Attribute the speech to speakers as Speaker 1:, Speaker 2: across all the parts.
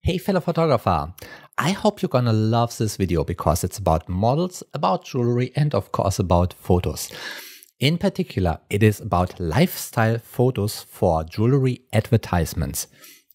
Speaker 1: Hey fellow photographer, I hope you're gonna love this video because it's about models, about jewelry, and of course about photos. In particular, it is about lifestyle photos for jewelry advertisements.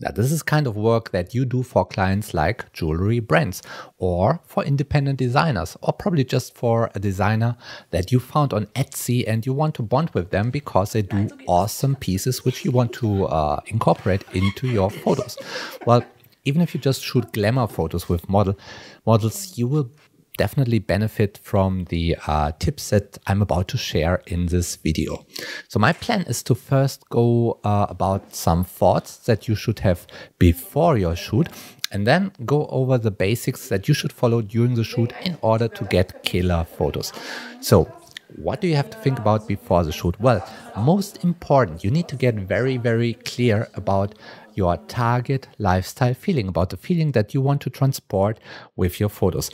Speaker 1: Now, this is kind of work that you do for clients like jewelry brands or for independent designers, or probably just for a designer that you found on Etsy and you want to bond with them because they do awesome pieces which you want to incorporate into your photos. Well, even if you just shoot glamour photos with models, you will definitely benefit from the tips that I'm about to share in this video. So my plan is to first go about some thoughts that you should have before your shoot, and then go over the basics that you should follow during the shoot in order to get killer photos. So what do you have to think about before the shoot? Well, most important, you need to get very, very clear about your target lifestyle feeling, about the feeling that you want to transport with your photos.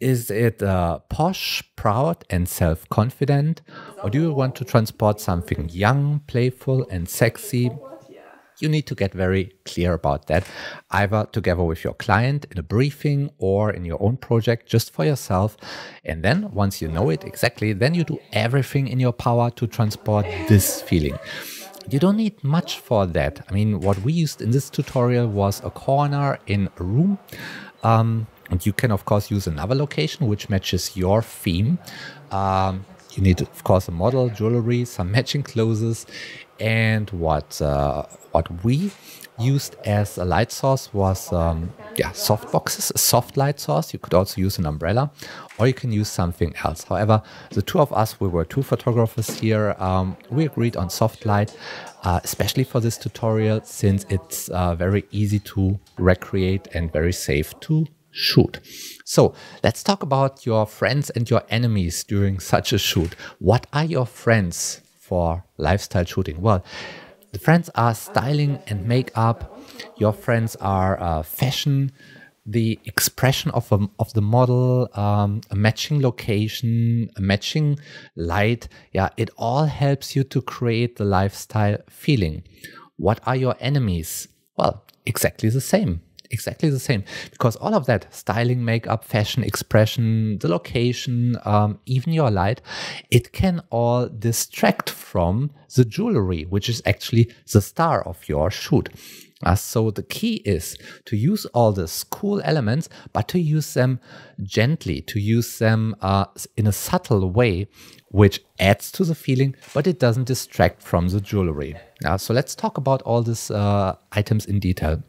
Speaker 1: Is it posh, proud, and self-confident? Or do you want to transport something young, playful, and sexy? You need to get very clear about that, either together with your client in a briefing or in your own project just for yourself. And then once you know it exactly, then you do everything in your power to transport this feeling. You don't need much for that. I mean, what we used in this tutorial was a corner in a room. And you can, of course, use another location which matches your theme. You need, of course, a model, jewelry, some matching clothes. And what we used as a light source was soft boxes, a soft light source. You could also use an umbrella, or you can use something else. However, the two of us, we were two photographers here. We agreed on soft light, especially for this tutorial, since it's very easy to recreate and very safe to shoot. So let's talk about your friends and your enemies during such a shoot. What are your friends for lifestyle shooting? Well, the friends are styling and makeup. Your friends are fashion, the expression of the model, a matching location, a matching light. Yeah, it all helps you to create the lifestyle feeling. What are your enemies? Well, exactly the same. Exactly the same, because all of that, styling, makeup, fashion, expression, the location, even your light, it can all distract from the jewelry, which is actually the star of your shoot. So the key is to use all these cool elements, but to use them gently, to use them in a subtle way, which adds to the feeling, but it doesn't distract from the jewelry. So let's talk about all these items in detail.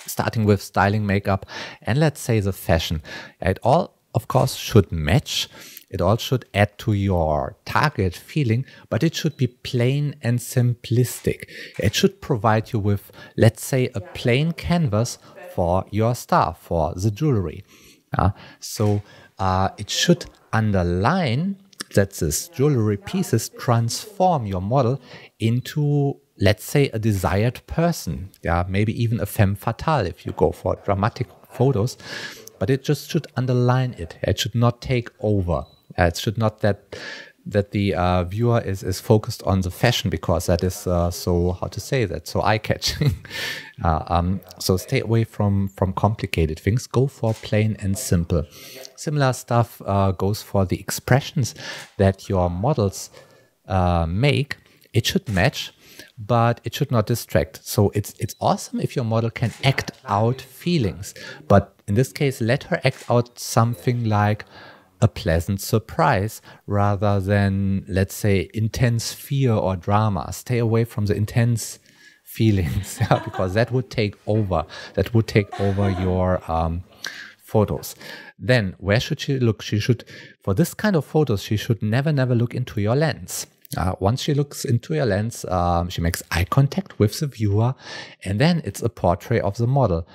Speaker 1: Starting with styling, makeup, and let's say the fashion. It all, of course, should match. It all should add to your target feeling, but it should be plain and simplistic. It should provide you with, let's say, a plain canvas for your star, for the jewelry. So it should underline that this jewelry pieces transform your model into, let's say, a desired person. Yeah, maybe even a femme fatale if you go for dramatic photos. But it just should underline it. It should not take over. It should not that the viewer is focused on the fashion, because that is so, how to say that, so eye-catching. So stay away from complicated things. Go for plain and simple. Similar stuff goes for the expressions that your models make. It should match, but it should not distract. So it's awesome if your model can act out feelings, but in this case, let her act out something like a pleasant surprise rather than, let's say, intense fear or drama. Stay away from the intense feelings, because that would take over. That would take over your photos. Then where should she look? She should, for this kind of photos, she should never look into your lens. Once she looks into your lens, she makes eye contact with the viewer, and then it's a portrait of the model.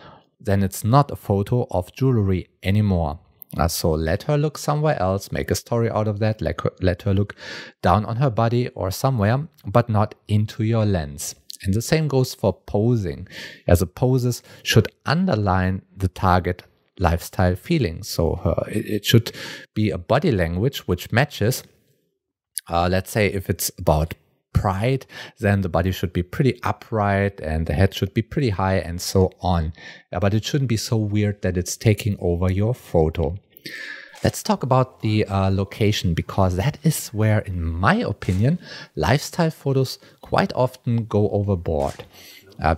Speaker 1: Then it's not a photo of jewelry anymore. So let her look somewhere else, make a story out of that, let her look down on her body or somewhere, but not into your lens. And the same goes for posing, as the poses should underline the target lifestyle feeling. So it should be a body language which matches. Let's say if it's about bride, then the body should be pretty upright and the head should be pretty high and so on. But it shouldn't be so weird that it's taking over your photo. Let's talk about the location, because that is where, in my opinion, lifestyle photos quite often go overboard.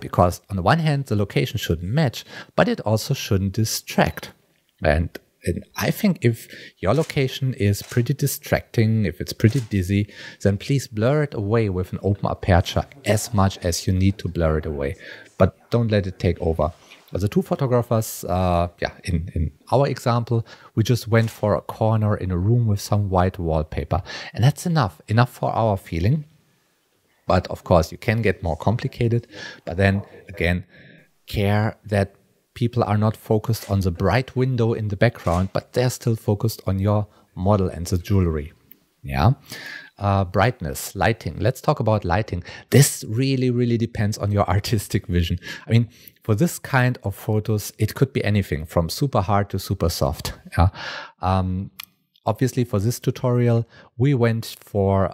Speaker 1: Because on the one hand, the location should match, but it also shouldn't distract. And I think if your location is pretty distracting, if it's pretty dizzy, then please blur it away with an open aperture as much as you need to blur it away. But don't let it take over. The two photographers, in our example, we just went for a corner in a room with some white wallpaper. And that's enough for our feeling. But of course, you can get more complicated. But then again, care that people are not focused on the bright window in the background, but they're still focused on your model and the jewelry. Yeah. Brightness, lighting. Let's talk about lighting. This really depends on your artistic vision. I mean, for this kind of photos, it could be anything from super hard to super soft. Yeah. Obviously, for this tutorial, we went for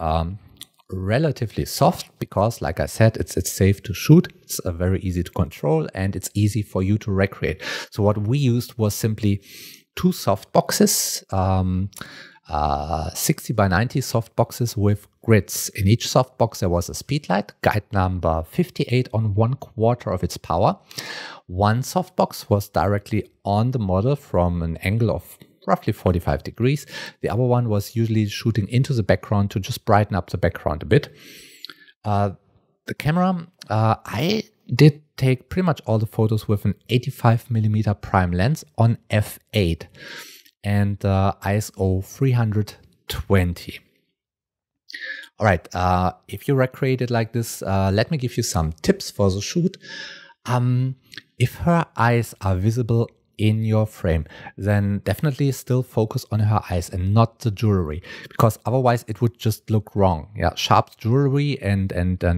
Speaker 1: relatively soft because, like I said, it's safe to shoot. It's very easy to control and it's easy for you to recreate. So what we used was simply two soft boxes. 60 by 90 soft boxes with grids. In each soft box there was a speed light, guide number 58 on 1/4 of its power. One soft box was directly on the model from an angle of roughly 45 degrees. The other one was usually shooting into the background to just brighten up the background a bit. The camera, I did take pretty much all the photos with an 85mm prime lens on f8. And ISO 320. All right, if you recreate it like this, let me give you some tips for the shoot. If her eyes are visible in your frame, then definitely still focus on her eyes and not the jewelry, because otherwise it would just look wrong. Yeah, sharp jewelry and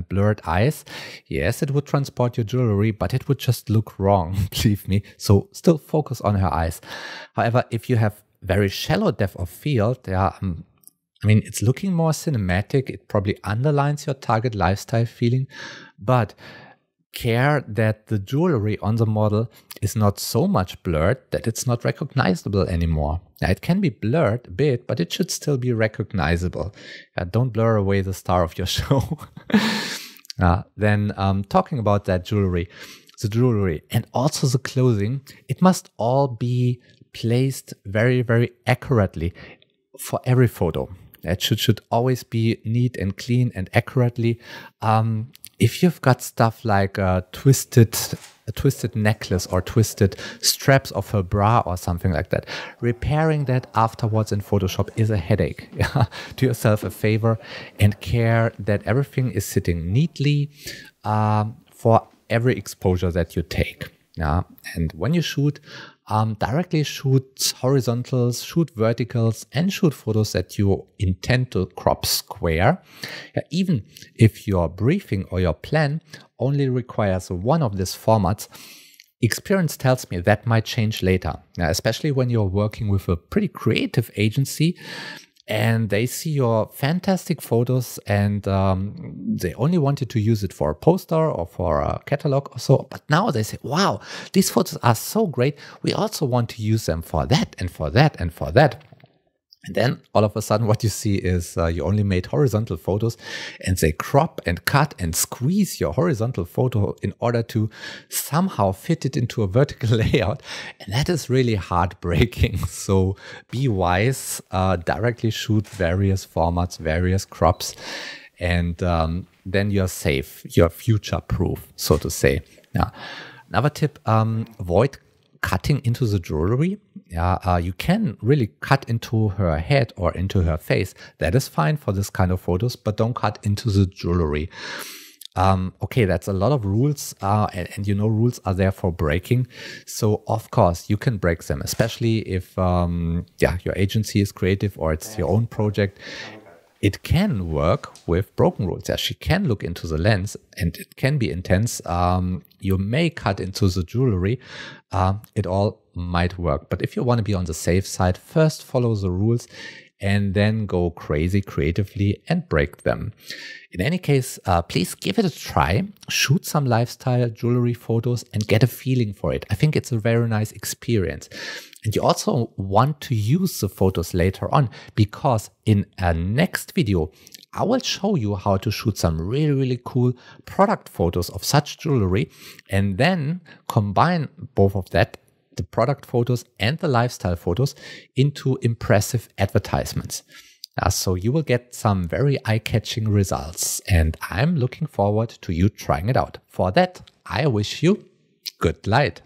Speaker 1: blurred eyes. Yes, it would transport your jewelry, but it would just look wrong, believe me. So still focus on her eyes. However, if you have very shallow depth of field, I mean, it's looking more cinematic. It probably underlines your target lifestyle feeling, but care that the jewelry on the model is not so much blurred that it's not recognizable anymore. Now, it can be blurred a bit, but it should still be recognizable. Don't blur away the star of your show. Then talking about that jewelry, the jewelry and also the clothing, it must all be placed very accurately for every photo. It should always be neat and clean and accurately. If you've got stuff like a twisted necklace or twisted straps of her bra or something like that, repairing that afterwards in Photoshop is a headache. Do yourself a favor and care that everything is sitting neatly for every exposure that you take. And when you shoot, directly shoot horizontals, shoot verticals, and shoot photos that you intend to crop square. Even if your briefing or your plan only requires one of these formats, experience tells me that might change later, especially when you're working with a pretty creative agency and they see your fantastic photos and they only wanted to use it for a poster or for a catalog or so. But now they say, wow, these photos are so great. We also want to use them for that and for that and for that. And then all of a sudden what you see is you only made horizontal photos and they crop and cut and squeeze your horizontal photo in order to somehow fit it into a vertical layout. And that is really heartbreaking. So be wise, directly shoot various formats, various crops, and then you're safe, you're future proof, so to say. Now, another tip, avoid cutting into the jewelry. You can really cut into her head or into her face. That is fine for this kind of photos, but don't cut into the jewelry. Okay, that's a lot of rules, and you know rules are there for breaking. So of course you can break them, especially if your agency is creative or it's your own project. It can work with broken rules. She can look into the lens and it can be intense. You may cut into the jewelry. It all might work. But if you want to be on the safe side, first follow the rules and then go crazy creatively and break them. In any case, please give it a try, shoot some lifestyle jewelry photos and get a feeling for it. I think it's a very nice experience. And you also want to use the photos later on, because in a next video, I will show you how to shoot some really cool product photos of such jewelry and then combine both of that, the product photos and the lifestyle photos, into impressive advertisements. So you will get some very eye-catching results, and I'm looking forward to you trying it out. For that, I wish you good light.